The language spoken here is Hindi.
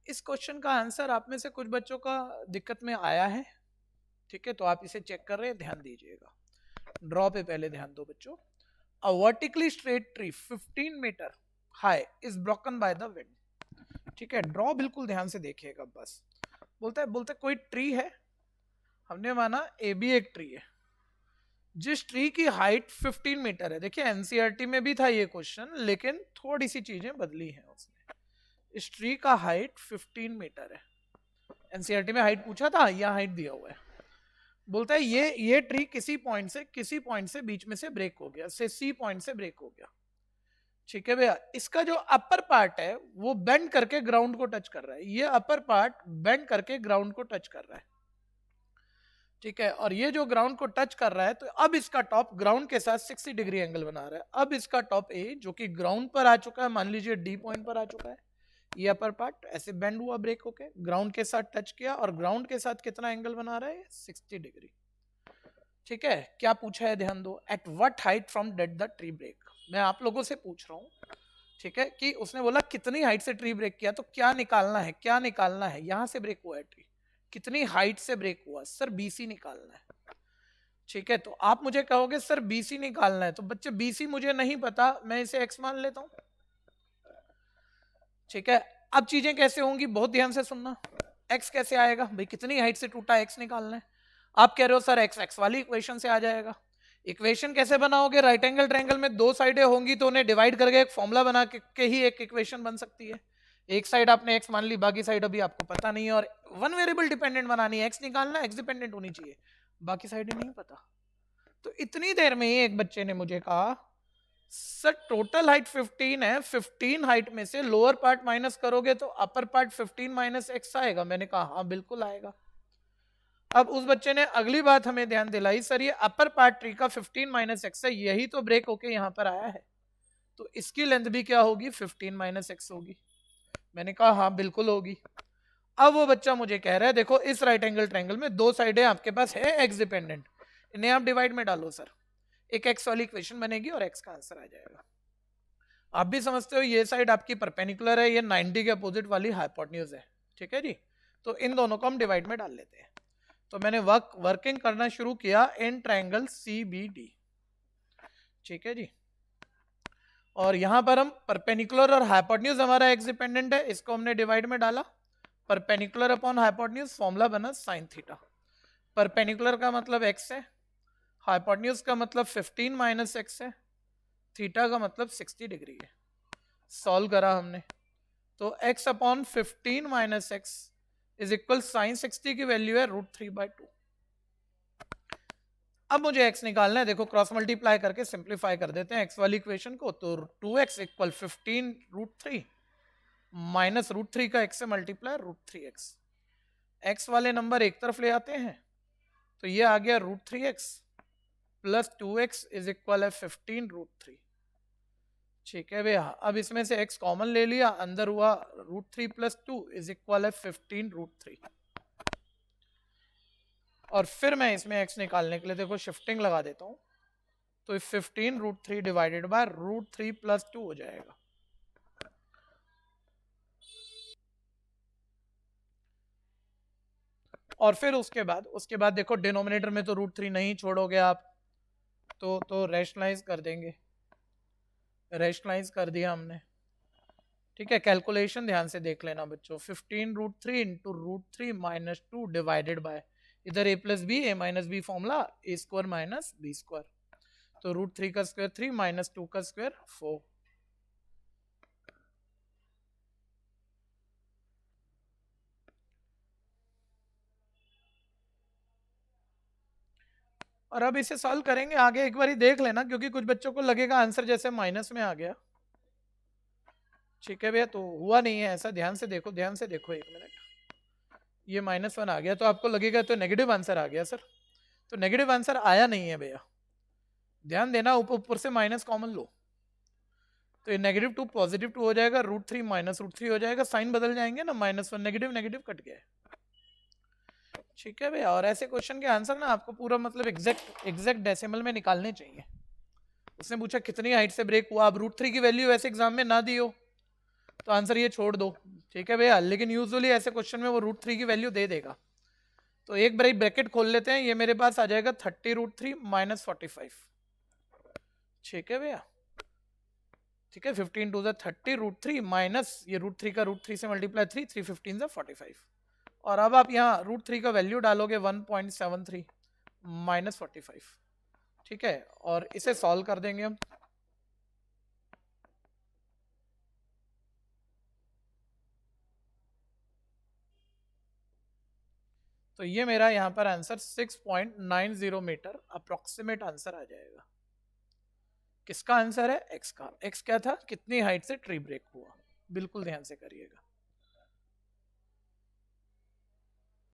इस क्वेश्चन का आंसर आप में से कुछ बच्चों का दिक्कत में आया है, ठीक है, तो आप इसे चेक कर रहे हैं, ध्यान दीजिएगा। ड्रॉ पे पहले ध्यान दो बच्चों। A vertically straight tree 15 metre high is broken by the wind. ठीक है, ड्रॉ बिल्कुल ध्यान से देखिएगा। बस बोलते कोई ट्री है, हमने माना ए बी एक ट्री है, जिस ट्री की हाइट 15 मीटर है। देखिए एनसीईआरटी में भी था ये क्वेश्चन, लेकिन थोड़ी सी चीजें बदली हैं उसने। इस ट्री का हाइट 15 मीटर है। एनसीईआरटी में हाइट पूछा था, यह हाइट दिया हुआ है। बोलता है ये ट्री किसी पॉइंट से बीच में से ब्रेक हो गया, से सी पॉइंट से ब्रेक हो गया। ठीक है भैया, इसका जो अपर पार्ट है वो बेंड करके ग्राउंड को टच कर रहा है। ये अपर पार्ट बेंड करके ग्राउंड को टच कर रहा है, ठीक है। और ये जो ग्राउंड को टच कर रहा है, तो अब इसका टॉप ग्राउंड के साथ 60 डिग्री एंगल बना रहा है। अब इसका टॉप ए जो कि ग्राउंड पर आ चुका है, मान लीजिए डी पॉइंट पर आ चुका है, ये अपर पार्ट ऐसे बेंड हुआ ब्रेक होके, ग्राउंड के साथ टच किया, और ग्राउंड के साथ कितना एंगल बना रहा है, 60 डिग्री। ठीक है, क्या पूछा है ध्यान दो, at what height from that the tree break. मैं आप लोगों से पूछ रहा हूं, ठीक है, कि उसने बोला कितनी हाइट से ट्री ब्रेक किया, तो क्या निकालना है, क्या निकालना है। यहां से ब्रेक हुआ है ट्री, कितनी हाइट से ब्रेक हुआ, सर बीसी निकालना है। ठीक है, तो आप मुझे कहोगे सर बीसी निकालना है, तो बच्चे बीसी मुझे नहीं पता, मैं इसे एक्स मान लेता हूं। ठीक है, अब चीजें कैसे होंगी बहुत ध्यान से सुनना। एक्स कैसे आएगा भाई, कितनी हाइट से टूटा, एक्स निकालना है। आप कह रहे हो सर एक्स एक्स वाली इक्वेशन से आ जाएगा। इक्वेशन कैसे बनाओगे, राइट एंगल ट्रायंगल में दो साइडें होंगी तो उन्हें डिवाइड करके एक फॉर्मूला बना के ही एक इक्वेशन बन सकती है। एक साइड आपने एक्स मान ली, बाकी साइड अभी आपको पता नहीं है, और वन वेरिएबल डिपेंडेंट बनानी है, एक्स निकालना, एक्स डिपेंडेंट होनी चाहिए, बाकी साइडें नहीं पता। तो इतनी देर में ही एक बच्चे ने मुझे कहा सर टोटल हाइट 15 है, 15 हाइट में से लोअर पार्ट माइनस करोगे तो अपर पार्ट 15 माइनस एक्स आएगा। मैंने कहा हाँ बिल्कुल आएगा। अब उस बच्चे ने अगली बात हमें ध्यान दिलाई, सर ये अपर पार्ट ट्री का 15 माइनस एक्स है, यही तो ब्रेक होके यहां पर आया है, तो इसकी लेंथ भी क्या होगी, 15 माइनस एक्स होगी। मैंने कहा हाँ बिल्कुल होगी। अब वो बच्चा मुझे कह रहा है देखो इस राइट एंगल ट्रायंगल में दो साइडें आपके पास है एक्स डिपेंडेंट, इन्हें आप डिवाइड में डालो सर, एक एक्स वाली इक्वेशन बनेगी और एक्स का आंसर आ जाएगा। आप भी समझते हो ये साइड आपकी परपेंडिकुलर है, ये 90 के अपोजिट वाली हाइपोटेन्यूज है। ठीक है जी, तो इन दोनों को हम डिवाइड में डाल लेते हैं। तो मैंने वर्किंग करना शुरू किया इन ट्रायंगल CBD। ठीक है जी, और यहां पर हम परपेंडिकुलर और हाइपोटेन्यूज हमारा एक्स डिपेंडेंट है, इसको हमने डिवाइड में डाला, परपेंडिकुलर अपॉन हाइपोटेन्यूज, फॉर्मूला बना साइन थीटा। परपेंडिकुलर का मतलब एक्स है, हाइपोटेन्यूज का मतलब 15 माइनस एक्स है, थीटा का मतलब 60 डिग्री है। सॉल्व करा हमने, तो x upon 15 minus x is equal sine 60 की वैल्यू है √3/2। अब मुझे x निकालना है, देखो क्रॉस मल्टीप्लाई करके सिंप्लीफाई कर देते हैं x वाली इक्वेशन को, तो 2x इक्वल 15√3 माइनस √3 का x से मल्टीप्लाई √3x। x वाले नंबर एक तरफ ले आते हैं, तो ये आ गया √3x plus 2x is equal है 15√3। ठीक है भैया, अब इसमें से x कॉमन ले लिया, अंदर हुआ √3 प्लस 2 इज इक्वल है 15√3। और फिर मैं इसमें x निकालने के लिए देखो शिफ्टिंग लगा देता हूं, तो 15√3 डिवाइडेड बाय √3 प्लस 2 हो जाएगा। और फिर उसके बाद देखो डिनोमिनेटर में तो √3 नहीं छोड़ोगे आप, तो रैशनलाइज कर देंगे, रैशनलाइज कर दिया हमने। ठीक है, कैलकुलेशन ध्यान से देख लेना बच्चों, 15√3 इंटू √3 माइनस 2 डिवाइडेड बाय, इधर a plus b, a minus b formula, a square minus b square, तो √3 का स्क्वायर 3 माइनस 2 का स्क्वायर 4। और अब इसे सॉल्व करेंगे आगे, एक बार ही देख लेना, क्योंकि कुछ बच्चों को लगेगा आंसर जैसे माइनस में आ गया। ठीक है भैया, तो हुआ नहीं है ऐसा, ध्यान से देखो, ध्यान से देखो, एक मिनट, ये -1 आ गया तो आपको लगेगा तो नेगेटिव आंसर आ गया सर, तो नेगेटिव आंसर आया नहीं है भैया, ध्यान देना, ऊपर से माइनस कॉमन लो, तो ये -2 +2 हो जाएगा, √3 माइनस √3 हो जाएगा, साइन बदल जाएंगे ना, -1 नेगेटिव नेगेटिव कट गया। ठीक है भैया, और ऐसे क्वेश्चन के आंसर ना आपको पूरा मतलब एग्जैक्ट डेसिमल में निकालने चाहिए। उसने पूछा कितनी हाइट से ब्रेक हुआ, अब √3 की वैल्यू वैसे एग्जाम में ना दी हो तो आंसर ये छोड़ दो, ठीक है भैया, लेकिन यूजुअली ऐसे क्वेश्चन में वो √3 की वैल्यू दे देगा। तो एक बार ब्रैकेट खोल लेते हैं, ये मेरे पास आ जाएगा 30√3 माइनस 45। ठीक है भैया, ठीक है, 15 टू 30√3 माइनस ये √3 का √3 से मल्टीप्लाई 3, 3 15 45। और अब आप यहाँ √3 का वैल्यू डालोगे 1.73 माइनस 45। ठीक है, और इसे सॉल्व कर देंगे हम। तो ये मेरा यहाँ पर आंसर 6.90 मीटर अप्रोक्सीमेट आंसर आ जाएगा। किसका आंसर है? एक्स का। एक्स क्या था? कितनी हाइट से ट्री ब्रेक हुआ। बिल्कुल ध्यान से करिएगा।